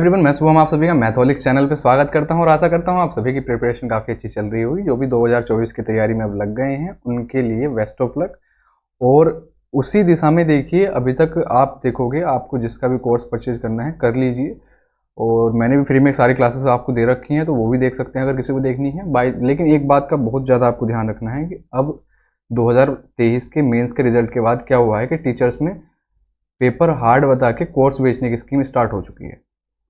Everyone, मैं शुभम आप सभी का मैथोलिक्स चैनल पे स्वागत करता हूं और आशा करता हूं आप सभी की प्रिपरेशन काफ़ी अच्छी चल रही होगी। जो भी 2024 की तैयारी में अब लग गए हैं उनके लिए बेस्ट ऑफ लक। और उसी दिशा में देखिए, अभी तक आप देखोगे आपको जिसका भी कोर्स परचेज करना है कर लीजिए। और मैंने भी फ्री में सारी क्लासेस आपको दे रखी हैं, तो वो भी देख सकते हैं अगर किसी को देखनी है बाय। लेकिन एक बात का बहुत ज़्यादा आपको ध्यान रखना है कि अब 2023 के मेंस के रिजल्ट के बाद क्या हुआ है कि टीचर्स में पेपर हार्ड बता के कोर्स बेचने की स्कीम स्टार्ट हो चुकी है।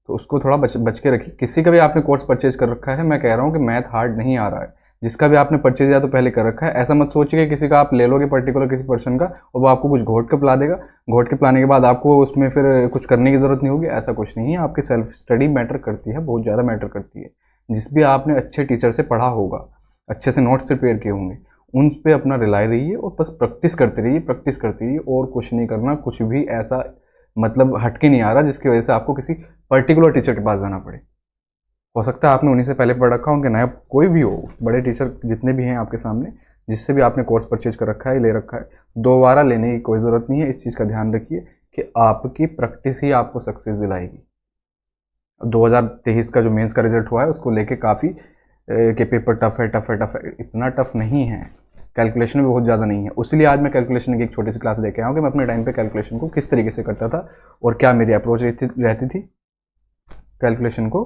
तो उसको थोड़ा बच के रखिए। किसी का भी आपने कोर्स परचेज कर रखा है, मैं कह रहा हूँ कि मैथ हार्ड नहीं आ रहा है। जिसका भी आपने परचेज या तो पहले कर रखा है, ऐसा मत सोचिए कि किसी का आप ले लोगे पर्टिकुलर किसी पर्सन का और वो आपको कुछ घोट के पिला देगा। घोट के पिलाने के बाद आपको उसमें फिर कुछ करने की ज़रूरत नहीं होगी, ऐसा कुछ नहीं है। आपकी सेल्फ स्टडी मैटर करती है, बहुत ज़्यादा मैटर करती है। जिस भी आपने अच्छे टीचर से पढ़ा होगा, अच्छे से नोट्स प्रिपेयर किए होंगे, उन पे अपना रिलाई रहिए और बस प्रैक्टिस करते रहिए, प्रैक्टिस करते रहिए। और कुछ नहीं करना, कुछ भी ऐसा मतलब हटके नहीं आ रहा जिसकी वजह से आपको किसी पर्टिकुलर टीचर के पास जाना पड़े। हो सकता है आपने उन्हीं से पहले पढ़ रखा हो, उनके नया कोई भी हो, बड़े टीचर जितने भी हैं आपके सामने, जिससे भी आपने कोर्स परचेज कर रखा है, ले रखा है, दोबारा लेने की कोई ज़रूरत नहीं है। इस चीज़ का ध्यान रखिए कि आपकी प्रैक्टिस ही आपको सक्सेस दिलाएगी। 2023 का जो मेंस का रिजल्ट हुआ है उसको लेके काफ़ी कि पेपर टफ है, टफ है, टफ है, इतना टफ नहीं है। कैलकुलेशन भी बहुत ज़्यादा नहीं है। उसलिए आज मैं कैलकुलेशन की एक छोटी सी क्लास देके आया हूँ कि मैं अपने टाइम पे कैलकुलेशन को किस तरीके से करता था और क्या मेरी अप्रोच रहती थी कैलकुलेशन को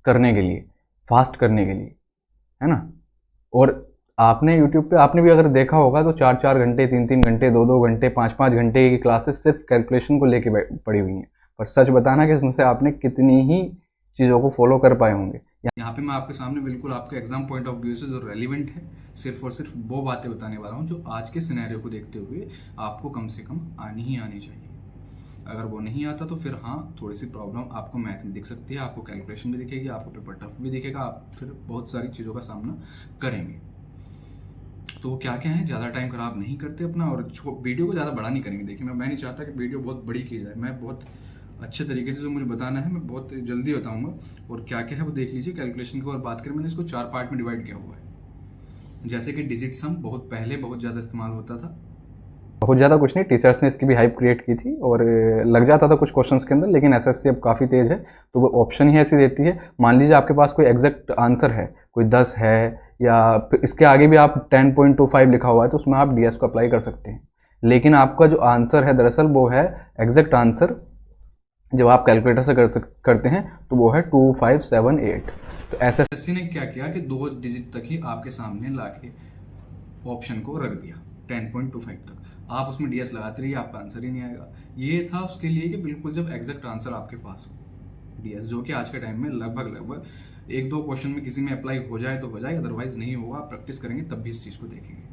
करने के लिए, फास्ट करने के लिए, है ना। और आपने यूट्यूब पे आपने भी अगर देखा होगा तो 4-4 घंटे, 3-3 घंटे, 2-2 घंटे, 5-5 घंटे की क्लासेस सिर्फ कैलकुलेशन को लेके पड़ी हुई हैं। पर सच बताना कि इसमें से आपने कितनी ही चीज़ों को फॉलो कर पाए होंगे। यहाँ पे मैं आपके सामने बिल्कुल आपके एग्जाम पॉइंट ऑफ व्यू से जो रेलिवेंट है, सिर्फ और सिर्फ वो बातें बताने वाला हूँ जो आज के सिनेरियो को देखते हुए आपको कम से कम आनी ही आनी चाहिए। अगर वो नहीं आता तो फिर हाँ, थोड़ी सी प्रॉब्लम आपको मैथ में दिख सकती है, आपको कैलकुलेशन भी दिखेगी, आपको पेपर टफ भी दिखेगा, आप फिर बहुत सारी चीज़ों का सामना करेंगे। तो क्या क्या है, ज़्यादा टाइम खराब नहीं करते अपना और वीडियो को ज़्यादा बड़ा नहीं करेंगे। देखिए, मैं नहीं चाहता कि वीडियो बहुत बड़ी की जाए। मैं बहुत अच्छे तरीके से जो मुझे बताना है मैं बहुत जल्दी बताऊंगा। और क्या क्या है वो देख लीजिए। कैलकुलेशन की और बात करें, मैंने इसको 4 पार्ट में डिवाइड किया हुआ है। जैसे कि डिजिट सम बहुत पहले बहुत ज़्यादा इस्तेमाल होता था, बहुत ज़्यादा कुछ नहीं, टीचर्स ने इसकी भी हाइप क्रिएट की थी और लग जाता था कुछ क्वेश्चंस के अंदर। लेकिन एसएससी अब काफ़ी तेज़ है, तो वो ऑप्शन ही ऐसी देती है। मान लीजिए आपके पास कोई एग्जैक्ट आंसर है, कोई 10 है या इसके आगे भी आप 10.25 लिखा हुआ है, तो उसमें आप डीएस को अप्लाई कर सकते हैं। लेकिन आपका जो आंसर है दरअसल वो है एग्जैक्ट आंसर, जब आप कैलकुलेटर से करते हैं तो वो है 2578। तो एसएससी ने क्या किया कि 2 डिजिट तक ही आपके सामने ला के ऑप्शन को रख दिया 10.25 तक। आप उसमें डीएस लगाते रहिए, आपका आंसर ही नहीं आएगा। ये था उसके लिए कि बिल्कुल जब एग्जैक्ट आंसर आपके पास हो, डीएस जो कि आज के टाइम में लगभग 1-2 क्वेश्चन में किसी में अप्लाई हो जाए तो हो जाए, अदरवाइज नहीं होगा। आप प्रैक्टिस करेंगे तब भी इस चीज़ को देखेंगे।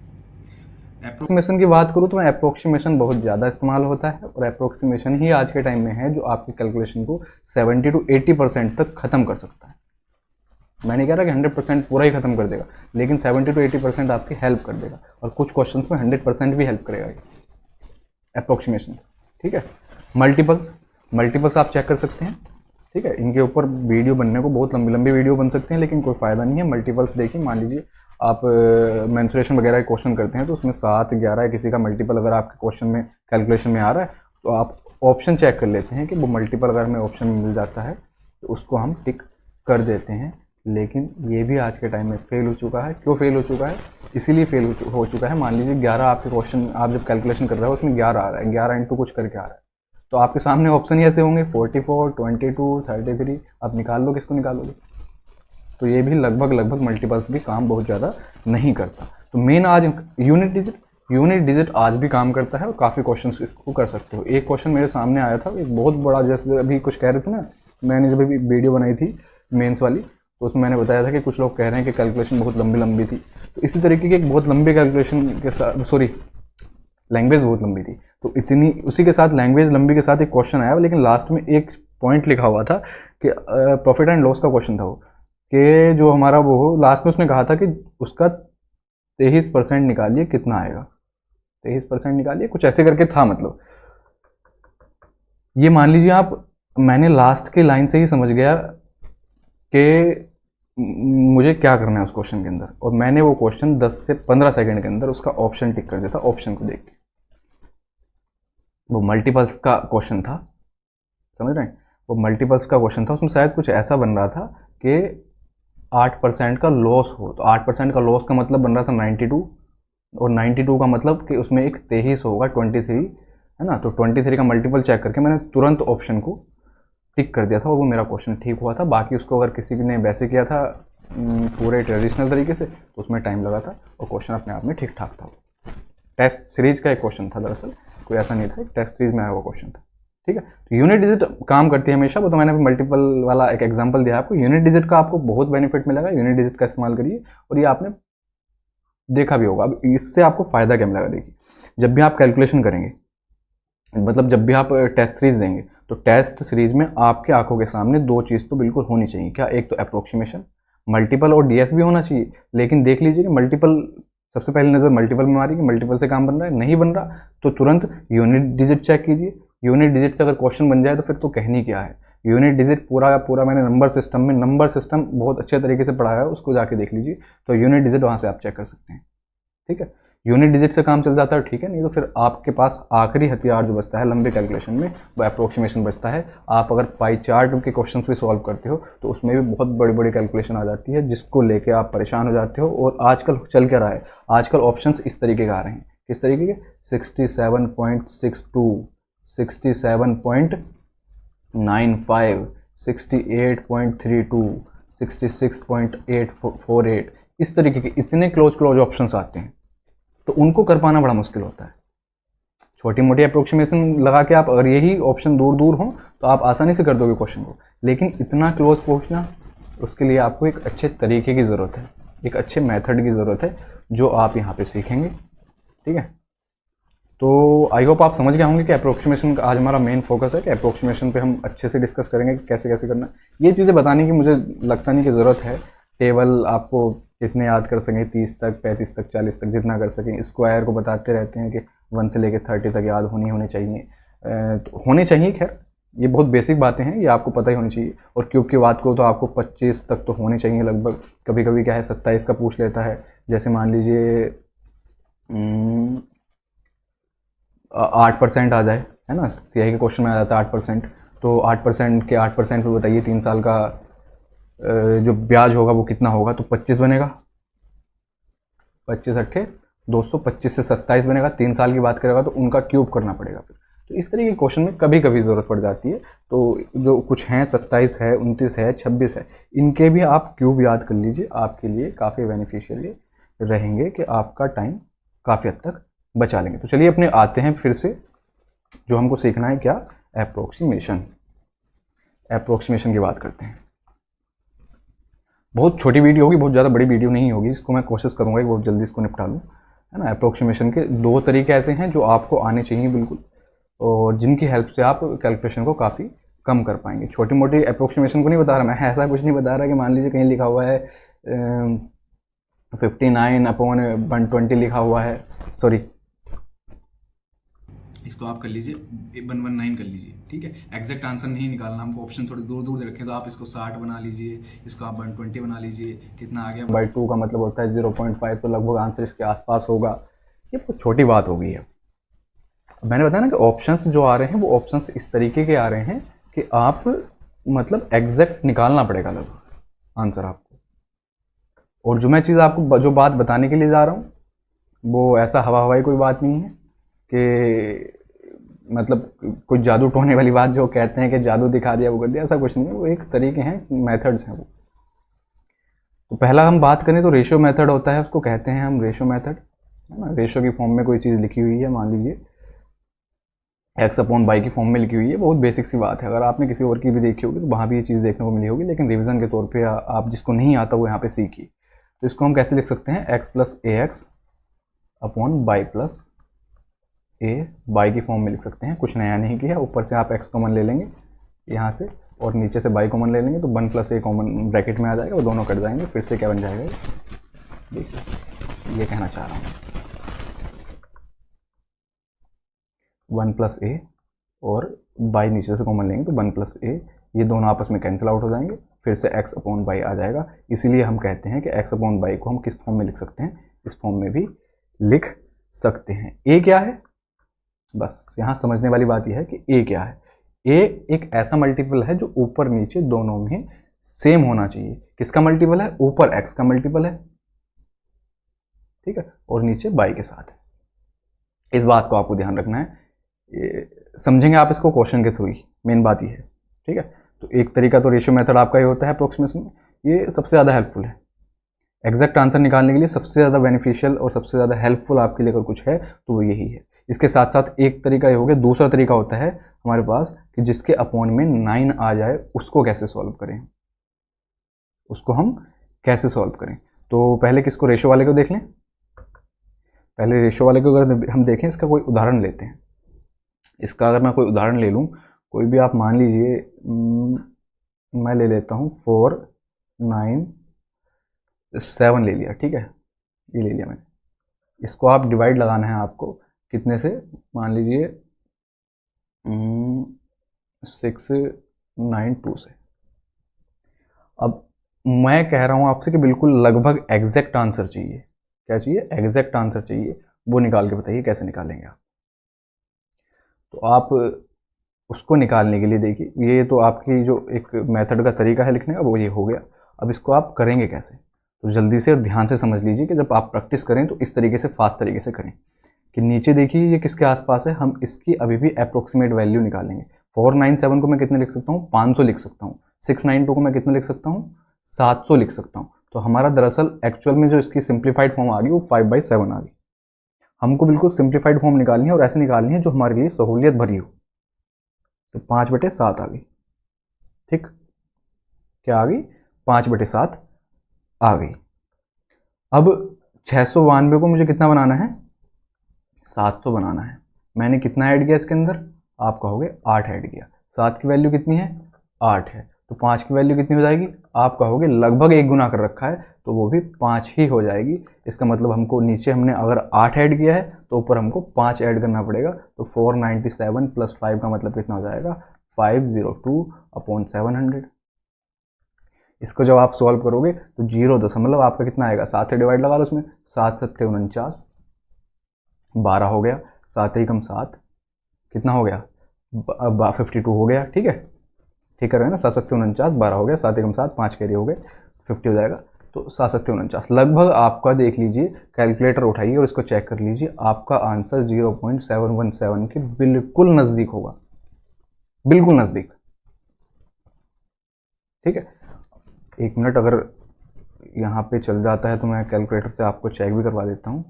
अप्रोक्सीमेशन की बात करूँ तो मैं अप्रोक्सीमेशन बहुत ज़्यादा इस्तेमाल होता है और अप्रोक्सीमेशन ही आज के टाइम में है जो आपकी कैलकुलेशन को 70 to 80% तक ख़त्म कर सकता है। मैं नहीं कह रहा कि 100% पूरा ही खत्म कर देगा, लेकिन 70 to 80% आपकी हेल्प कर देगा और कुछ क्वेश्चंस में 100% भी हेल्प करेगा अप्रोक्सीमेशन। ठीक है। मल्टीपल्स आप चेक कर सकते हैं। ठीक है, इनके ऊपर वीडियो बनने को बहुत लंबी लंबी वीडियो बन सकते हैं, लेकिन कोई फ़ायदा नहीं है। मल्टीपल्स देखिए, मान लीजिए आप मेंसुरेशन वगैरह के क्वेश्चन करते हैं तो उसमें 7-11 किसी का मल्टीपल अगर आपके क्वेश्चन में कैलकुलेशन में आ रहा है तो आप ऑप्शन चेक कर लेते हैं कि वो मल्टीपल अगर हमें ऑप्शन में मिल जाता है तो उसको हम टिक कर देते हैं। लेकिन ये भी आज के टाइम में फेल हो चुका है। क्यों फेल हो चुका है? इसीलिए फेल हो चुका है। मान लीजिए 11 आपके क्वेश्चन आप जब कैलकुलेशन कर रहे हो उसमें 11 आ रहा है, 11 इंटू कुछ करके आ रहा है, तो आपके सामने ऑप्शन ही ऐसे होंगे 44, 22, 33। आप निकाल लो, किसको निकालोगे? तो ये भी लगभग मल्टीपल्स भी काम बहुत ज़्यादा नहीं करता। तो मेन आज यूनिट डिजिट आज भी काम करता है और काफ़ी क्वेश्चंस इसको कर सकते हो। एक क्वेश्चन मेरे सामने आया था, एक बहुत बड़ा, जैसे अभी कुछ कह रहे थे ना, मैंने जब अभी वीडियो बनाई थी मेंस वाली तो उसमें मैंने बताया था कि कुछ लोग कह रहे हैं कि कैलकुलेशन बहुत लंबी थी। तो इसी तरीके की एक बहुत लंबी कैलकुलेशन के साथ, लैंग्वेज बहुत लंबी थी, तो इतनी उसी के साथ लैंग्वेज लंबी के साथ एक क्वेश्चन आया, लेकिन लास्ट में एक पॉइंट लिखा हुआ था कि प्रॉफिट एंड लॉस का क्वेश्चन था वो, कि जो हमारा वो लास्ट में उसने कहा था कि उसका 23% निकालिए, कितना आएगा, 23% निकालिए, कुछ ऐसे करके था। मतलब ये मान लीजिए आप, मैंने लास्ट के लाइन से ही समझ गया कि मुझे क्या करना है उस क्वेश्चन के अंदर, और मैंने वो क्वेश्चन 10 से 15 सेकंड के अंदर उसका ऑप्शन टिक कर दिया था, ऑप्शन को देख के। वो मल्टीपल्स का क्वेश्चन था, समझ रहे हैं? वो मल्टीपल्स का क्वेश्चन था, उसमें शायद कुछ ऐसा बन रहा था कि 8% का लॉस हो, तो 8% का लॉस का मतलब बन रहा था 92, और 92 का मतलब कि उसमें एक 23 होगा, 23 है ना। तो 23 का मल्टीपल चेक करके मैंने तुरंत ऑप्शन को टिक कर दिया था और वो मेरा क्वेश्चन ठीक हुआ था। बाकी उसको अगर किसी ने वैसे किया था पूरे ट्रेडिशनल तरीके से तो उसमें टाइम लगा था और क्वेश्चन अपने आप में ठीक ठाक था। टेस्ट सीरीज का एक क्वेश्चन था, दरअसल कोई ऐसा नहीं था, एक टेस्ट सीरीज में आया हुआ क्वेश्चन था, ठीक है। तो यूनिट डिजिट काम करती है हमेशा, वो तो मैंने मल्टीपल वाला एक एग्जांपल दिया आपको। यूनिट डिजिट का आपको बहुत बेनिफिट मिलेगा, यूनिट डिजिट का इस्तेमाल करिए, और ये आपने देखा भी होगा। अब इससे आपको फ़ायदा क्या मिलेगा, देखिए जब भी आप कैलकुलेशन करेंगे, मतलब जब भी आप टेस्ट सीरीज देंगे, तो टेस्ट सीरीज में आपके आंखों के सामने दो चीज़ तो बिल्कुल होनी चाहिए। क्या? एक तो अप्रोक्सीमेशन, मल्टीपल और डीएस भी होना चाहिए, लेकिन देख लीजिए कि मल्टीपल, सबसे पहली नज़र मल्टीपल में मारिए कि मल्टीपल से काम बन रहा है, नहीं बन रहा तो तुरंत यूनिट डिजिट चेक कीजिए। यूनिट डिजिट से अगर क्वेश्चन बन जाए तो फिर तो कहनी क्या है। यूनिट डिजिट पूरा का पूरा मैंने नंबर सिस्टम बहुत अच्छे तरीके से पढ़ाया है, उसको जाके देख लीजिए। तो यूनिट डिजिट वहाँ से आप चेक कर सकते हैं, ठीक है। यूनिट डिजिट से काम चल जाता है, ठीक है, नहीं तो फिर आपके पास आखिरी हथियार जो बचता है लंबे कैलकुलेशन में, वो अप्रोक्सीमेशन बचता है। आप अगर पाई चार्ट के क्वेश्चंस भी सॉल्व करते हो तो उसमें भी बहुत बड़ी बड़ी कैलकुलेशन आ जाती है, जिसको लेके आप परेशान हो जाते हो। और आजकल चल क्या रहा है, आजकल ऑप्शंस इस तरीके के आ रहे हैं, किस तरीके के, 67.62, 67.95, 68.32, 66.848, इस तरीके के इतने क्लोज ऑप्शंस आते हैं, तो उनको कर पाना बड़ा मुश्किल होता है। छोटी मोटी अप्रोक्सीमेशन लगा के आप अगर यही ऑप्शन दूर दूर हो तो आप आसानी से कर दोगे क्वेश्चन को, लेकिन इतना क्लोज पहुंचना, उसके लिए आपको एक अच्छे तरीके की ज़रूरत है, एक अच्छे मेथड की ज़रूरत है, जो आप यहाँ पे सीखेंगे, ठीक है। तो आई होप आप समझ गए होंगे कि अप्रोक्सीमेशन का आज हमारा मेन फोकस है, कि अप्रोक्सीमेशन पे हम अच्छे से डिस्कस करेंगे कि कैसे कैसे करना है। ये चीज़ें बताने की मुझे लगता नहीं कि ज़रूरत है। टेबल आपको जितने याद कर सकें, 30 तक, 35 तक, 40 तक, जितना कर सकें। स्क्वायर को बताते रहते हैं कि 1 से लेकर 30 तक याद होने चाहिए, तो होने चाहिए। खैर ये बहुत बेसिक बातें हैं, ये आपको पता ही होनी चाहिए। और क्यूब की बात करो तो आपको 25 तक तो होने चाहिए लगभग। कभी कभी क्या है 27 का पूछ लेता है, जैसे मान लीजिए 8% आ जाए, है ना, सीआई के क्वेश्चन में आ जाता है 8%, तो 8% के 8% पे बताइए 3 साल का जो ब्याज होगा वो कितना होगा, तो 25 बनेगा। 25 अट्ठे 225 से 27 बनेगा। 3 साल की बात करेगा तो उनका क्यूब करना पड़ेगा फिर। तो इस तरीके के क्वेश्चन में कभी कभी ज़रूरत पड़ जाती है। तो जो कुछ हैं 27 है, 29 है, 26 है, इनके भी आप क्यूब याद कर लीजिए, आपके लिए काफ़ी बेनिफिशियल रहेंगे कि आपका टाइम काफ़ी हद तक बचा लेंगे। तो चलिए अपने आते हैं फिर से, जो हमको सीखना है क्या, एप्रोक्सीमेशन की बात करते हैं। बहुत छोटी वीडियो होगी, बहुत ज़्यादा बड़ी वीडियो नहीं होगी, इसको मैं कोशिश करूँगा कि बहुत जल्दी इसको निपटा लूँ, है ना। अप्रोक्सीमेशन के दो तरीके ऐसे हैं जो आपको आने चाहिए बिल्कुल, और जिनकी हेल्प से आप कैलकुलेशन को काफ़ी कम कर पाएंगे। छोटी मोटी अप्रोक्सीमेशन को नहीं बता रहा मैं, ऐसा कुछ नहीं बता रहा कि मान लीजिए कहीं लिखा हुआ है 59/120 लिखा हुआ है, सॉरी, इसको आप कर लीजिए 119 कर लीजिए, ठीक है। एग्जैक्ट आंसर नहीं निकालना हमको, ऑप्शन थोड़े दूर दूर रखें, तो आप इसको 60 बना लीजिए, इसको आप 120 बना लीजिए, कितना आ गया, बाई 2 का मतलब होता है 0.5, तो लगभग आंसर इसके आसपास होगा। ये बहुत छोटी बात हो गई है। मैंने बताया ना कि ऑप्शंस जो आ रहे हैं वो ऑप्शंस इस तरीके के आ रहे हैं कि आप मतलब एग्जैक्ट निकालना पड़ेगा लगभग आंसर आपको। और जो मैं चीज़ आपको जो बात बताने के लिए जा रहा हूँ वो ऐसा हवा हवाई कोई बात नहीं है कि मतलब कुछ जादू टोने वाली बात जो कहते हैं कि जादू दिखा दिया वो कर दिया, ऐसा कुछ नहीं है। वो एक तरीके हैं, मेथड्स हैं वो। तो पहला हम बात करें तो रेशियो मेथड होता है, उसको कहते हैं हम रेशियो मेथड, है ना। रेशियो की फॉर्म में कोई चीज़ लिखी हुई है, मान लीजिए x/y की फॉर्म में लिखी हुई है, बहुत बेसिक सी बात है। अगर आपने किसी और की भी देखी होगी तो वहाँ भी ये चीज़ देखने को मिली होगी, लेकिन रिवीजन के तौर पे आप जिसको नहीं आता वो यहाँ पे सीखिए। तो इसको हम कैसे लिख सकते हैं, x + ax/y + a y की फॉर्म में लिख सकते हैं। कुछ नया नहीं किया, ऊपर से आप x कॉमन ले लेंगे यहाँ से, और नीचे से y कॉमन ले लेंगे, तो 1 + a कॉमन ब्रैकेट में आ जाएगा, वो दोनों कट जाएंगे। फिर से क्या बन जाएगा, देखिए ये कहना चाह रहा हूँ, 1 + a और y नीचे से कॉमन लेंगे तो 1 + a, ये दोनों आपस में कैंसिल आउट हो जाएंगे। फिर से x/y आ जाएगा। इसीलिए हम कहते हैं कि x/y को हम किस फॉर्म में लिख सकते हैं, इस फॉर्म में भी लिख सकते हैं। a क्या है, बस यहाँ समझने वाली बात यह है कि a क्या है। ए एक ऐसा मल्टीपल है जो ऊपर नीचे दोनों में सेम होना चाहिए। किसका मल्टीपल है? ऊपर एक्स का मल्टीपल है, ठीक है, और नीचे बाई के साथ है। इस बात को आपको ध्यान रखना है, समझेंगे आप इसको क्वेश्चन के थ्रू ही, मेन बात ये है, ठीक है। तो एक तरीका तो रेशियो मेथड आपका ये होता है अप्रोक्सीमेशन, ये सबसे ज़्यादा हेल्पफुल है एग्जैक्ट आंसर निकालने के लिए। सबसे ज़्यादा बेनिफिशियल और सबसे ज़्यादा हेल्पफुल आपके लिए अगर कुछ है तो वो यही है। इसके साथ साथ एक तरीका ये हो गया, दूसरा तरीका होता है हमारे पास कि जिसके अपॉन में 9 आ जाए उसको कैसे सॉल्व करें, उसको हम कैसे सॉल्व करें। तो पहले किसको, रेशो वाले को देख लें। पहले रेशो वाले को अगर हम देखें, इसका कोई उदाहरण लेते हैं। इसका अगर मैं कोई उदाहरण ले लूँ, कोई भी आप मान लीजिए, मैं ले लेता हूँ 4 9 7 ले लिया, ठीक है, ये ले लिया मैंने। इसको आप डिवाइड लगाना है आपको कितने से, मान लीजिए 6 9 2 से। अब मैं कह रहा हूँ आपसे कि बिल्कुल लगभग एग्जैक्ट आंसर चाहिए। क्या चाहिए? एग्जैक्ट आंसर चाहिए। वो निकाल के बताइए कैसे निकालेंगे आप। तो आप उसको निकालने के लिए देखिए, ये तो आपकी जो एक मेथड का तरीका है लिखने का वो ये हो गया। अब इसको आप करेंगे कैसे, तो जल्दी से और ध्यान से समझ लीजिए कि जब आप प्रैक्टिस करें तो इस तरीके से फास्ट तरीके से करें कि नीचे देखिए ये किसके आसपास है, हम इसकी अभी भी अप्रोक्सीमेट वैल्यू निकालेंगे। 497 को मैं कितने लिख सकता हूँ? 500 लिख सकता हूँ। 692 को मैं कितने लिख सकता हूँ? 700 लिख सकता हूँ। तो हमारा दरअसल एक्चुअल में जो इसकी सिंप्लीफाइड फॉर्म आ गई वो 5/7 आ गई। हमको बिल्कुल सिंप्लीफाइड फॉर्म निकालनी है और ऐसे निकालनी है जो हमारे लिए सहूलियत भरी हो। तो 5/7 आ गई, ठीक, क्या आ गई? 5/7 आ गई। अब 692 को मुझे कितना बनाना है? 700 बनाना है। मैंने कितना ऐड किया इसके अंदर? आप कहोगे 8 ऐड किया। 7 की वैल्यू कितनी है? 8 है। तो 5 की वैल्यू कितनी हो जाएगी? आप कहोगे लगभग 1 गुना कर रखा है, तो वो भी 5 ही हो जाएगी। इसका मतलब हमको नीचे हमने अगर 8 ऐड किया है तो ऊपर हमको 5 ऐड करना पड़ेगा। तो 497 + 5 का मतलब कितना हो जाएगा? 502/700। इसको जब आप सॉल्व करोगे तो 0 आपका कितना आएगा? 7 से डिवाइड लगा लो उसमें, 7 7 49, 12 हो गया, 7 एकम 7, कितना हो गया? 52 हो गया, ठीक है, ठीक कर रहे हैं ना। 7 7 49, 12 हो गया, 7 एकम 7, 5 कैरी हो गए, 50 हो जाएगा। तो 7 7 49 लगभग आपका, देख लीजिए कैलकुलेटर उठाइए और इसको चेक कर लीजिए, आपका आंसर 0.717 के बिल्कुल नज़दीक होगा, बिल्कुल नज़दीक, ठीक है। 1 मिनट अगर यहाँ पे चल जाता है तो मैं कैलकुलेटर से आपको चेक भी करवा देता हूँ।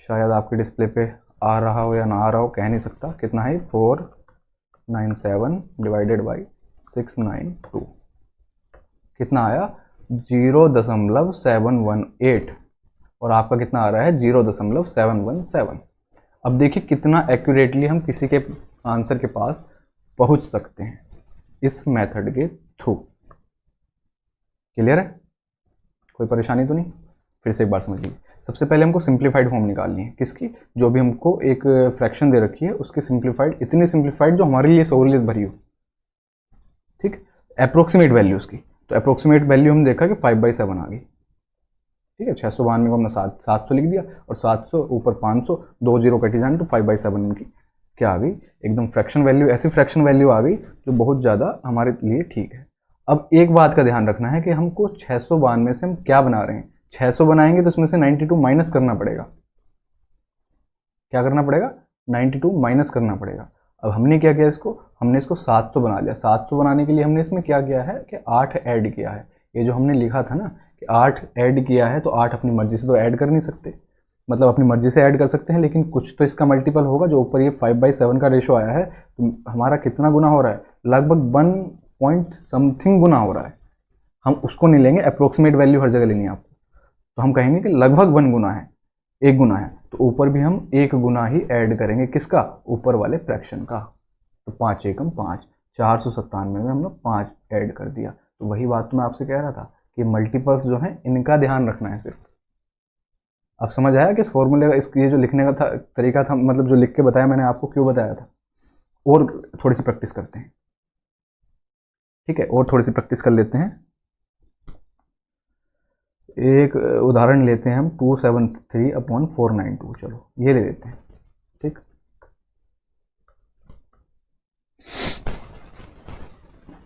शायद आपके डिस्प्ले पे आ रहा हो या ना आ रहा हो, कह नहीं सकता। कितना है? 497 डिवाइडेड बाई 692, कितना आया? 0.718, और आपका कितना आ रहा है? 0.717। अब देखिए कितना एक्यूरेटली हम किसी के आंसर के पास पहुंच सकते हैं इस मेथड के थ्रू। क्लियर है? कोई परेशानी तो नहीं? फिर से एक बार समझ लीजिए। सबसे पहले हमको सिंप्लीफाइड फॉर्म निकालनी है किसकी? जो भी हमको एक फ्रैक्शन दे रखी है उसकी सिंप्लीफाइड, इतनी सिंप्लीफाइड जो हमारे लिए सहूलियत भरी हो, ठीक। अप्रोक्सीमेट वैल्यू उसकी, तो अप्रोक्सीमेट वैल्यू हम देखा कि 5/7 आ गई, ठीक है। 692 को हमने 700 लिख दिया, और 700 ऊपर 500, 2 0 कटी जाने, तो 5/7 उनकी क्या आ गई? एकदम फ्रैक्शन वैल्यू, ऐसी फ्रैक्शन वैल्यू आ गई जो बहुत ज़्यादा हमारे लिए ठीक है। अब एक बात का ध्यान रखना है कि हमको 692 से हम क्या बना रहे हैं। 600 बनाएंगे तो इसमें से 92 माइनस करना पड़ेगा। क्या करना पड़ेगा? 92 माइनस करना पड़ेगा। अब हमने क्या किया, इसको हमने इसको 700 बना लिया। 700 बनाने के लिए हमने इसमें क्या किया है कि 8 ऐड किया है। ये जो हमने लिखा था ना कि 8 ऐड किया है, तो 8 अपनी मर्जी से तो ऐड कर नहीं सकते, मतलब अपनी मर्जी से ऐड कर सकते हैं, लेकिन कुछ तो इसका मल्टीपल होगा। जो ऊपर ये 5/7 का रेशो आया है, तो हमारा कितना गुना हो रहा है? लगभग 1 पॉइंट समथिंग गुना हो रहा है। हम उसको नहीं लेंगे, अप्रोक्सीमेट वैल्यू हर जगह लेनी है आपको। तो हम कहेंगे कि लगभग 1 गुना है, 1 गुना है, तो ऊपर भी हम 1 गुना ही ऐड करेंगे। किसका? ऊपर वाले फ्रैक्शन का। तो 5 एकम 5, 497 में हमने 5 ऐड कर दिया। तो वही बात मैं आपसे कह रहा था कि मल्टीपल्स जो हैं इनका ध्यान रखना है सिर्फ। अब समझ आया कि इस फॉर्मूले का, इस ये जो लिखने का था तरीका था, मतलब जो लिख के बताया मैंने आपको, क्यों बताया था। और थोड़ी सी प्रैक्टिस करते हैं, ठीक है, और थोड़ी सी प्रैक्टिस कर लेते हैं। एक उदाहरण लेते हैं हम, 273/492। चलो ये ले लेते हैं, ठीक।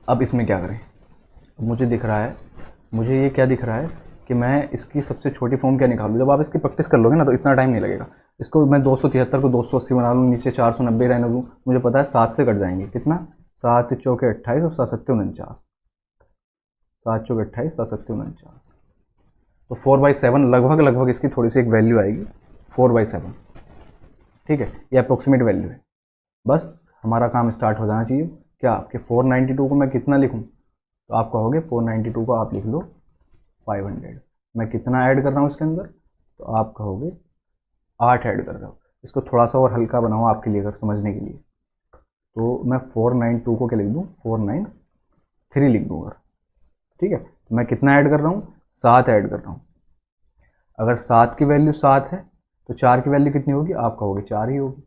अब इसमें क्या करें, मुझे दिख रहा है, मुझे ये क्या दिख रहा है कि मैं इसकी सबसे छोटी फॉर्म क्या निकालूँ। जब आप इसकी प्रैक्टिस कर लोगे ना तो इतना टाइम नहीं लगेगा। इसको मैं 273 को 280 बना लूँ, नीचे 490 रहने दूँ, मुझे पता है 7 से कट जाएंगे। कितना, 7 चौके 28 और 7 सत्ते 49, 7 चौके 28, 7 सत्ते 49, तो 4/7 लगभग लगभग इसकी थोड़ी सी एक वैल्यू आएगी 4/7। ठीक है, ये अप्रोक्सीमेट वैल्यू है। बस हमारा काम स्टार्ट हो जाना चाहिए। क्या आपके 492 को मैं कितना लिखूँ, तो आप कहोगे 492 को आप लिख लो 500। मैं कितना ऐड कर रहा हूँ इसके अंदर, तो आप कहोगे 8 ऐड कर रहा हूँ। इसको थोड़ा सा और हल्का बनाऊँ आपके लिए अगर समझने के लिए, तो मैं 492 को क्या लिख दूँ, 493 लिख दूँ अगर। ठीक है, तो मैं कितना ऐड कर रहा हूँ, 7 ऐड कर रहा हूँ। अगर 7 की वैल्यू 7 है तो 4 की वैल्यू कितनी होगी, आप कहोगे 4 ही होगी।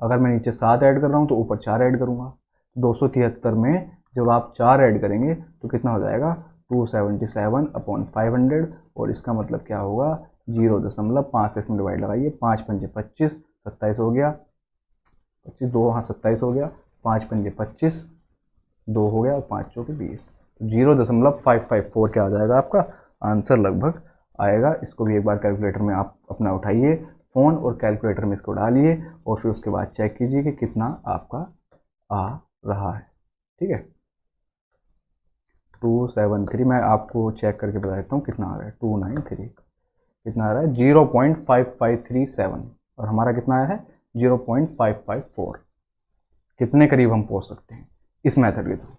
अगर मैं नीचे 7 ऐड कर रहा हूँ तो ऊपर 4 ऐड करूँगा। 273 में जब आप 4 ऐड करेंगे तो कितना हो जाएगा, 277/500, और इसका मतलब क्या होगा, 0.5 से इसमें डिवाइड लगाइए, 5 पंजे 25, 27 हो गया, 25 2, हाँ 27 हो गया, 5 पंजे 25, 2 हो गया, और 5 चौके 20, 0.554 क्या आ जाएगा आपका आंसर लगभग आएगा। इसको भी एक बार कैलकुलेटर में आप अपना उठाइए फ़ोन और कैलकुलेटर में इसको डालिए और फिर उसके बाद चेक कीजिए कि कितना आपका आ रहा है। ठीक है, 273 मैं आपको चेक करके बता देता हूँ कितना आ रहा है। 293 कितना आ रहा है, 0.5537, और हमारा कितना आया है 0.554। कितने करीब हम पहुँच सकते हैं इस मेथड के थ्रू,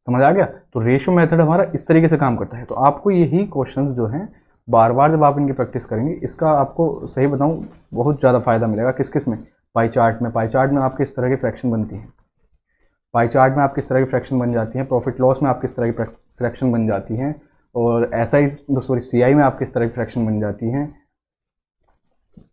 समझ आ गया। तो रेशो मेथड हमारा इस तरीके से काम करता है। तो आपको यही क्वेश्चंस जो हैं बार बार जब आप इनकी प्रैक्टिस करेंगे, इसका आपको सही बताऊं बहुत ज़्यादा फायदा मिलेगा। किस किस में, पाई चार्ट में। पाई चार्ट में आपकी इस तरह की फ्रैक्शन बनती है, पाई चार्ट में आपकी इस तरह की फ्रैक्शन बन जाती है, प्रॉफिट लॉस में आपकी इस तरह की फ्रैक्शन बन जाती हैं, और CI में आपकी इस तरह की फ्रैक्शन बन जाती हैं।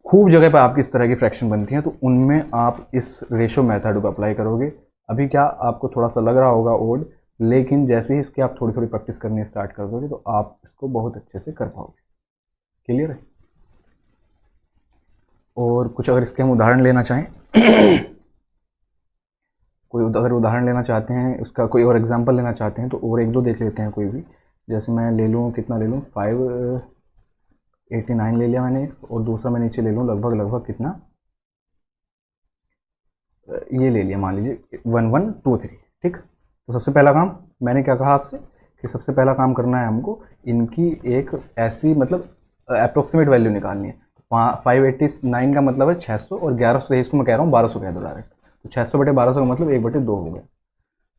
खूब जगह पर आपकी इस तरह की फ्रैक्शन बनती हैं, तो उनमें आप इस रेशो मेथड को अप्लाई करोगे। अभी क्या आपको थोड़ा सा लग रहा होगा ओड, लेकिन जैसे ही इसकी आप थोड़ी थोड़ी प्रैक्टिस करनी स्टार्ट कर दोगे तो आप इसको बहुत अच्छे से कर पाओगे। क्लियर है। और कुछ अगर इसके हम उदाहरण लेना चाहें कोई अगर उदाहरण लेना चाहते हैं, उसका कोई और एग्जांपल लेना चाहते हैं, तो और एक दो देख लेते हैं कोई भी। जैसे मैं ले लूँ, कितना ले लूँ, 589 ले लिया मैंने एक, और दूसरा मैं नीचे ले लूँ लगभग लगभग कितना, ये ले लिया मान लीजिए 1123। ठीक, तो सबसे पहला काम मैंने क्या कहा आपसे कि सबसे पहला काम करना है हमको इनकी एक ऐसी मतलब अप्रोक्सीमेट वैल्यू निकालनी है। 589 का मतलब है 600, और 1100 इसको मैं कह रहा हूँ 1200 कह दो डायरेक्ट, तो 600/1200 का मतलब 1/2 हो गया।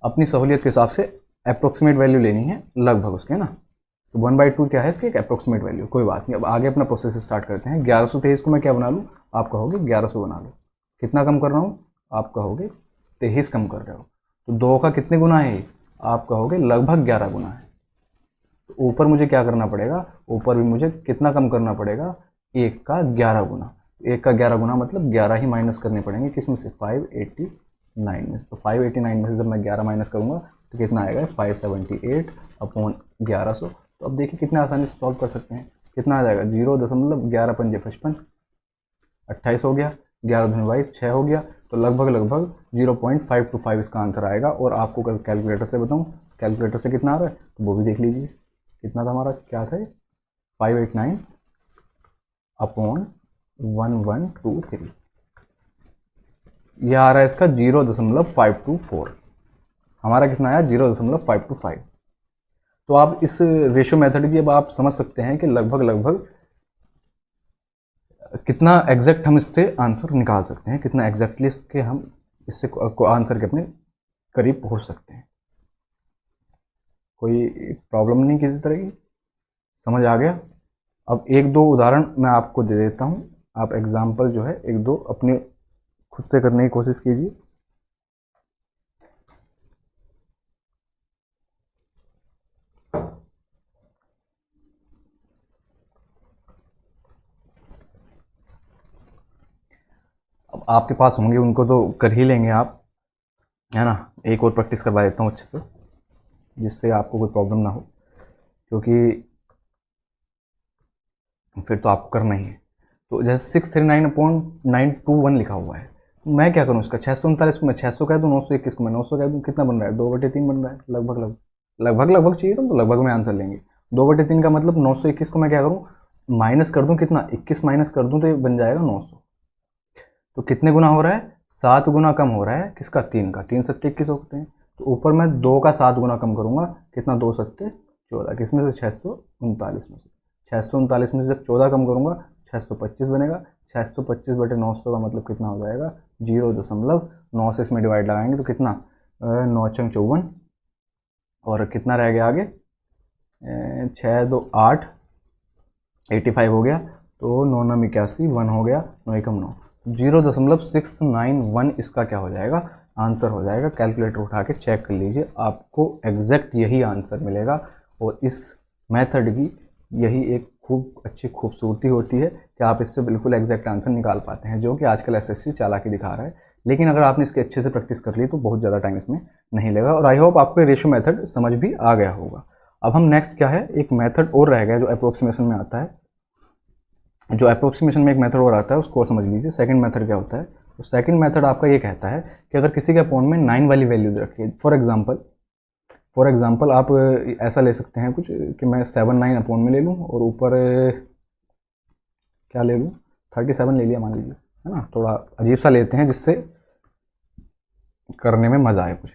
अपनी सहूलियत के हिसाब से अप्रोक्सीमेट वैल्यू लेनी है लगभग उसके ना। तो 1/2 क्या है इसकी एक अप्रोक्सीमेट वैल्यू, कोई बात नहीं। अब आगे अपना प्रोसेस स्टार्ट करते हैं। 1123 को मैं क्या बना लूँ, आप कहोगे 1100 बना लो। कितना कम कर रहा हूँ, आप कहोगे 23 कम कर रहे हो। तो 2 का कितने गुना है, आप कहोगे लगभग 11 गुना है। तो ऊपर मुझे क्या करना पड़ेगा, ऊपर भी मुझे कितना कम करना पड़ेगा, 1 का 11 गुना। 1 का 11 गुना मतलब 11 ही माइनस करने पड़ेंगे, किसमें से, 589 में। तो 589 में से जब मैं 11 माइनस करूँगा तो कितना आएगा, 578/1100। तो अब देखिए कितने आसानी से सॉल्व कर सकते हैं। कितना आ जाएगा, 0.11 पंजे 55, 28 हो गया, 11 दूनी 22, 6 हो गया, तो लगभग लगभग 0.525 इसका आंसर आएगा। और आपको कैलकुलेटर से बताऊँ, कैलकुलेटर से कितना आ रहा है तो वो भी देख लीजिए। कितना था हमारा, क्या था, 589/1123, यह आ रहा है इसका 0.524। हमारा कितना आया, 0.525। तो आप इस रेशो मेथड की अब आप समझ सकते हैं कि लगभग लगभग कितना एग्जैक्ट हम इससे आंसर निकाल सकते हैं, कितना एग्जैक्टली इसके हम इससे आंसर के अपने करीब पहुंच सकते हैं। कोई प्रॉब्लम नहीं किसी तरह की, समझ आ गया। अब एक दो उदाहरण मैं आपको दे देता हूं, आप एग्जाम्पल जो है एक दो अपने खुद से करने की कोशिश कीजिए। अब आपके पास होंगे उनको तो कर ही लेंगे आप, है ना। एक और प्रैक्टिस करवा देता हूँ अच्छे से, जिससे आपको कोई प्रॉब्लम ना हो, क्योंकि फिर तो आपको करना ही है। तो जैसे 639/921 लिखा हुआ है, मैं क्या करूँ इसका 639 को मैं 600 कह दूँ, 921 को मैं 900 कह दूँ, कितना बन रहा है 2/3 बन रहा है, लगभग चाहिए तो लगभग में आंसर लेंगे। 2/3 का मतलब 921 को मैं क्या करूँ माइनस कर दूँ, कितना 21 माइनस कर दूँ तो ये बन जाएगा 900। तो कितने गुना हो रहा है 7 गुना कम हो रहा है किसका 3 का, 3 सत्ते 21 होते हैं। तो ऊपर मैं 2 का 7 गुना कम करूँगा, कितना 2 सत्ते 14, किसमें से 639 में से, 639 में से जब 14 कम करूँगा 625 बनेगा। 625/900 का मतलब कितना हो जाएगा 0.9 से इसमें डिवाइड लगाएंगे तो कितना 9 छंग 54 और कितना रह गया आगे 6 2 8 85 हो गया। तो 9 9 81 1 हो गया, 9 एकम 9, 0.691 इसका क्या हो जाएगा आंसर हो जाएगा। कैलकुलेटर उठा के चेक कर लीजिए, आपको एग्जैक्ट यही आंसर मिलेगा। और इस मेथड की यही एक खूब अच्छी खूबसूरती होती है कि आप इससे बिल्कुल एग्जैक्ट आंसर निकाल पाते हैं, जो कि आजकल एसएससी चालाकी दिखा रहा है। लेकिन अगर आपने इसके अच्छे से प्रैक्टिस कर ली तो बहुत ज़्यादा टाइम इसमें नहीं लगेगा। और आई होप आपको रेशो मेथड समझ भी आ गया होगा। अब हम नेक्स्ट क्या है, एक मेथड और रह गया जो अप्रोक्सीमेशन में आता है। जो अप्रोक्सीमेशन में एक मेथड और आता है उसको समझ लीजिए। सेकंड मेथड क्या होता है, तो सेकंड मेथड आपका ये कहता है कि अगर किसी के अपोन में 9 वाली वैल्यू रखिए, फॉर एग्जांपल आप ऐसा ले सकते हैं कुछ कि मैं 7 9 अपोन में ले लूँ और ऊपर क्या ले लूँ 37 ले लिया मान लीजिए, है ना, थोड़ा अजीब सा लेते हैं जिससे करने में मज़ा आए कुछ।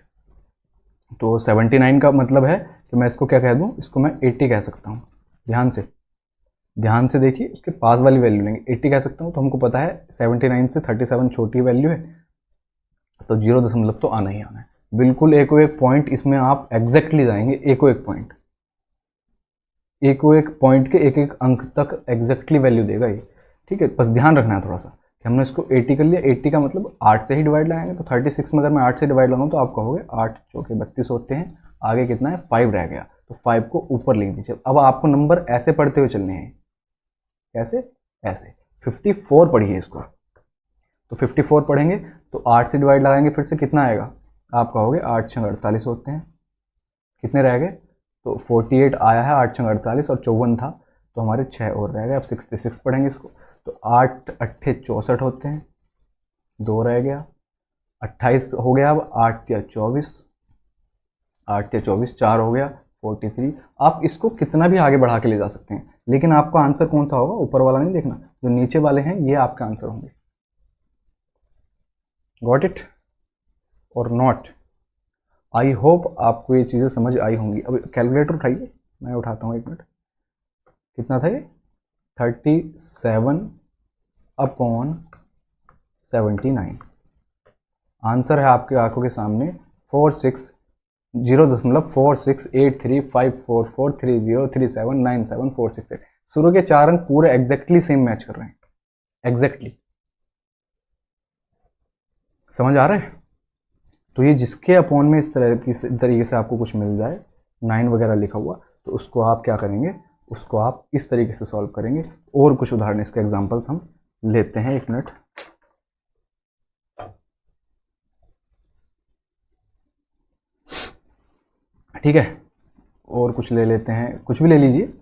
तो 79 का मतलब है कि मैं इसको क्या कह दूँ, इसको मैं 80 कह सकता हूँ। ध्यान से देखिए, उसके पास वाली वैल्यू लेंगे, 80 कह सकता हूँ। तो हमको पता है 79 से 37 छोटी वैल्यू है, तो 0 दशमलव तो आना ही आना है। बिल्कुल एक पॉइंट इसमें आप एग्जैक्टली जाएंगे, एक पॉइंट के एक अंक तक एग्जैक्टली वैल्यू देगा ये, ठीक है। बस ध्यान रखना है थोड़ा सा कि हमने इसको 80 कर लिया, 80 का मतलब 8 से ही डिवाइड लगाएंगे। तो 36 में अगर मैं 8 से डिवाइड लगाऊँ तो आप कहोगे 8 चौके 32 होते हैं, आगे कितना है 5 रह गया, तो 5 को ऊपर लिख दीजिए। अब आपको नंबर ऐसे पढ़ते हुए चलने हैं, कैसे, ऐसे 54 पढ़िए इसको। तो 54 पढ़ेंगे तो 8 से डिवाइड लगाएंगे, फिर से कितना आएगा, आप कहोगे 8 छंग 48 होते हैं, कितने रह गए, तो 48 आया है, 8 छंग 48 और 54 था तो हमारे 6 और रह गए। अब 66 पढ़ेंगे इसको, तो 8 अट्ठे 64 होते हैं, 2 रह गया, 28 हो गया। अब 8 तिया 24, 4 हो गया 43। आप इसको कितना भी आगे बढ़ा के ले जा सकते हैं, लेकिन आपका आंसर कौन सा होगा, ऊपर वाला नहीं देखना, जो नीचे वाले हैं ये आपका आंसर होंगे। गॉट इट और नॉट। आई होप आपको ये चीज़ें समझ आई होंगी। अब कैलकुलेटर उठाइए, मैं उठाता हूँ, 1 मिनट। कितना था ये 37/79। आंसर है आपके आंखों के सामने 0.4683544303079746। शुरू के 4 अंक पूरे एग्जैक्टली सेम मैच कर रहे हैं, एग्जैक्टली। समझ आ रहा है। तो ये जिसके अपॉन में इस तरीके से आपको कुछ मिल जाए 9 वगैरह लिखा हुआ, तो उसको आप क्या करेंगे, उसको आप इस तरीके से सॉल्व करेंगे। और कुछ उदाहरण इसके एग्जांपल्स हम लेते हैं, 1 मिनट। ठीक है, और कुछ ले लेते हैं, कुछ भी ले लीजिए।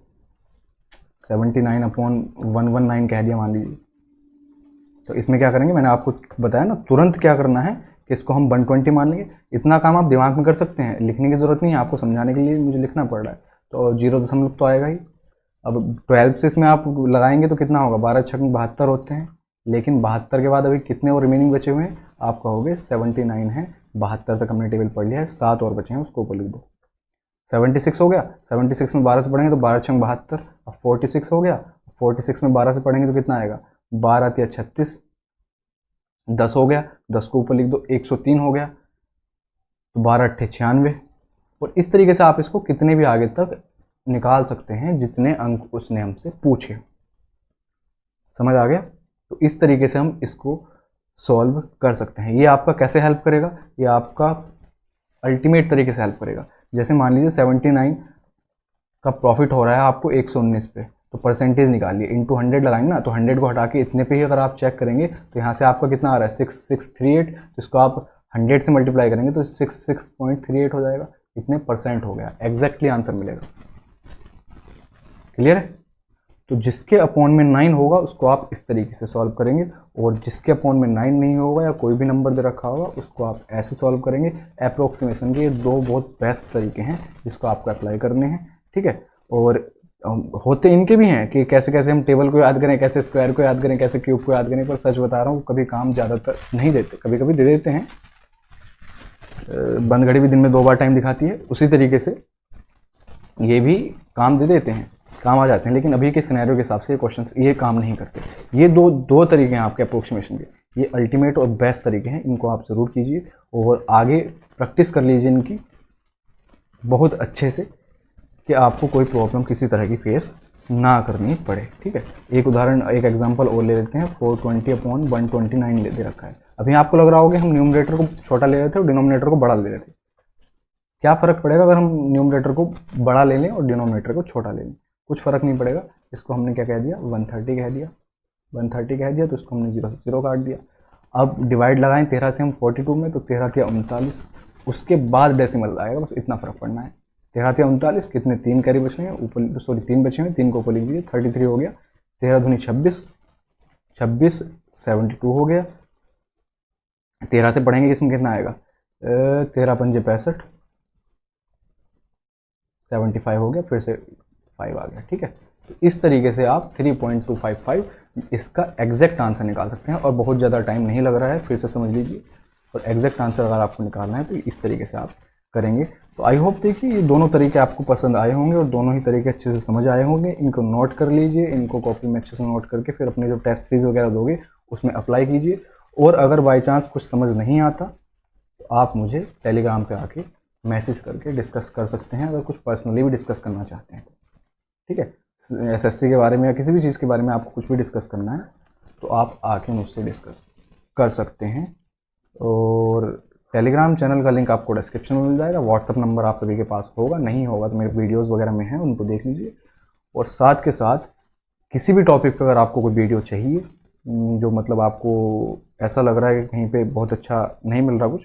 79/119 कह दिया मान लीजिए। तो इसमें क्या करेंगे, मैंने आपको बताया ना तुरंत क्या करना है कि इसको हम 120 मान लेंगे। इतना काम आप दिमाग में कर सकते हैं, लिखने की ज़रूरत नहीं है, आपको समझाने के लिए मुझे लिखना पड़ रहा है। तो 0 दशमलव तो आएगा ही। अब 12 से इसमें आप लगाएंगे तो कितना होगा, 12 छक 72 होते हैं। लेकिन 72 के बाद अभी कितने और रिमेनिंग बचे हुए हैं, आप कहोगे 79 है, 72 तक हमने टेबल पढ़ लिया है, 7 और बचे हैं, उसको ऊपर लिख दो। 76 हो गया, 76 में 12 से पढ़ेंगे तो 12 छंग 72। अब 46 हो गया, 46 में 12 से पढ़ेंगे तो कितना आएगा, 12 तिया 36, 10 हो गया, 10 को ऊपर लिख दो, 103 हो गया, तो 12 अट्ठे 96। और इस तरीके से आप इसको कितने भी आगे तक निकाल सकते हैं जितने अंक उसने हमसे पूछे। समझ आ गया। तो इस तरीके से हम इसको सॉल्व कर सकते हैं। ये आपका कैसे हेल्प करेगा, ये आपका अल्टीमेट तरीके से हेल्प करेगा। जैसे मान लीजिए 79 का प्रॉफिट हो रहा है आपको 119 पे, तो परसेंटेज निकालिए, इंटू 100 लगाएंगे ना, तो 100 को हटा के इतने पे ही अगर आप चेक करेंगे तो यहाँ से आपका कितना आ रहा है 6638। जिसको आप 100 से मल्टीप्लाई करेंगे तो 66.38 हो जाएगा। इतने परसेंट हो गया, एग्जैक्टली आंसर मिलेगा। क्लियर है। तो जिसके अपॉन में 9 होगा उसको आप इस तरीके से सॉल्व करेंगे, और जिसके अपॉन में 9 नहीं होगा या कोई भी नंबर दे रखा होगा उसको आप ऐसे सॉल्व करेंगे। अप्रोक्सीमेशन के ये दो बहुत बेस्ट तरीके हैं जिसको आपको अप्लाई करने हैं, ठीक है। और होते इनके भी हैं कि कैसे कैसे हम टेबल को याद करें, कैसे स्क्वायर को याद करें, कैसे क्यूब को याद करें, पर सच बता रहा हूँ कभी काम ज़्यादातर नहीं देते, कभी कभी दे देते हैं। बंद घड़ी भी दिन में 2 बार टाइम दिखाती है, उसी तरीके से ये भी काम दे देते हैं, काम आ जाते हैं, लेकिन अभी के सिनेरियो के हिसाब से ये क्वेश्चंस ये काम नहीं करते। ये दो तरीके हैं आपके अप्रोक्सीमेशन के, ये अल्टीमेट और बेस्ट तरीके हैं, इनको आप ज़रूर कीजिए और आगे प्रैक्टिस कर लीजिए इनकी बहुत अच्छे से, कि आपको कोई प्रॉब्लम किसी तरह की फेस ना करनी पड़े, ठीक है। एक उदाहरण, एक एग्जांपल और ले लेते हैं। 420/129 ले दे रखा है। अभी आपको लग रहा होगा हम न्यूमरेटर को छोटा ले रहे थे और डिनोमिनेटर को बड़ा ले रहे थे, क्या फ़र्क पड़ेगा अगर हम न्यूमरेटर को बड़ा ले लें और डिनोमिनेटर को छोटा ले लें? कुछ फ़र्क नहीं पड़ेगा। इसको हमने क्या कह दिया, 130 कह दिया, 130 कह दिया, तो इसको हमने 0 से 0 काट दिया। अब डिवाइड लगाएं 13 से हम 42 में, तो 13 या 39, उसके बाद डेसिमल आएगा, बस इतना फ़र्क पड़ना है। 13 या 39, कितने 3 कैरी बचे हैं ऊपर, सॉरी 3 बचे हैं, 3 को ऊपर लिख दीजिए, 33 हो गया। 13 दूनी 26, 26 72 हो गया। 13 से पढ़ेंगे इसमें कितना आएगा, 13 पंजे 65, 75 हो गया, फिर से 5 आ गया, ठीक है। तो इस तरीके से आप 3.255 इसका एग्जैक्ट आंसर निकाल सकते हैं, और बहुत ज़्यादा टाइम नहीं लग रहा है, फिर से समझ लीजिए। और एग्जैक्ट आंसर अगर आपको निकालना है तो इस तरीके से आप करेंगे। तो आई होप देखिए ये दोनों तरीके आपको पसंद आए होंगे और दोनों ही तरीके अच्छे से समझ आए होंगे। इनको नोट कर लीजिए, इनको कॉपी में अच्छे से नोट करके फिर अपने जो टेस्ट सीरीज वगैरह दोगे उसमें अप्लाई कीजिए। और अगर बाई चांस कुछ समझ नहीं आता तो आप मुझे टेलीग्राम पे आके मैसेज करके डिस्कस कर सकते हैं, अगर कुछ पर्सनली भी डिस्कस करना चाहते हैं, ठीक है। एसएससी के बारे में या किसी भी चीज़ के बारे में आपको कुछ भी डिस्कस करना है तो आप आके मुझसे डिस्कस कर सकते हैं। और टेलीग्राम चैनल का लिंक आपको डिस्क्रिप्शन में मिल जाएगा। व्हाट्सअप नंबर आप सभी के पास होगा, नहीं होगा तो मेरे वीडियोस वगैरह में हैं, उनको देख लीजिए। और साथ के साथ किसी भी टॉपिक पर अगर आपको कोई वीडियो चाहिए, जो मतलब आपको ऐसा लग रहा है कि कहीं पे बहुत अच्छा नहीं मिल रहा कुछ,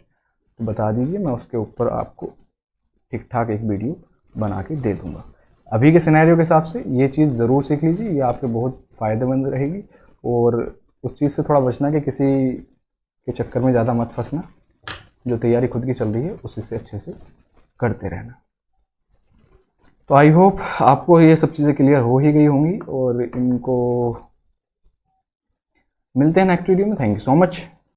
तो बता दीजिए, मैं उसके ऊपर आपको ठीक ठाक एक वीडियो बना के दे दूँगा। अभी के सिनेरियो के हिसाब से ये चीज़ ज़रूर सीख लीजिए, ये आपके बहुत फ़ायदेमंद रहेगी। और उस चीज़ से थोड़ा बचना कि किसी के चक्कर में ज़्यादा मत फंसना, जो तैयारी खुद की चल रही है उसी से अच्छे से करते रहना। तो आई होप आपको ये सब चीज़ें क्लियर हो ही गई होंगी, और इनको मिलते हैं नेक्स्ट वीडियो में। Thank you so much.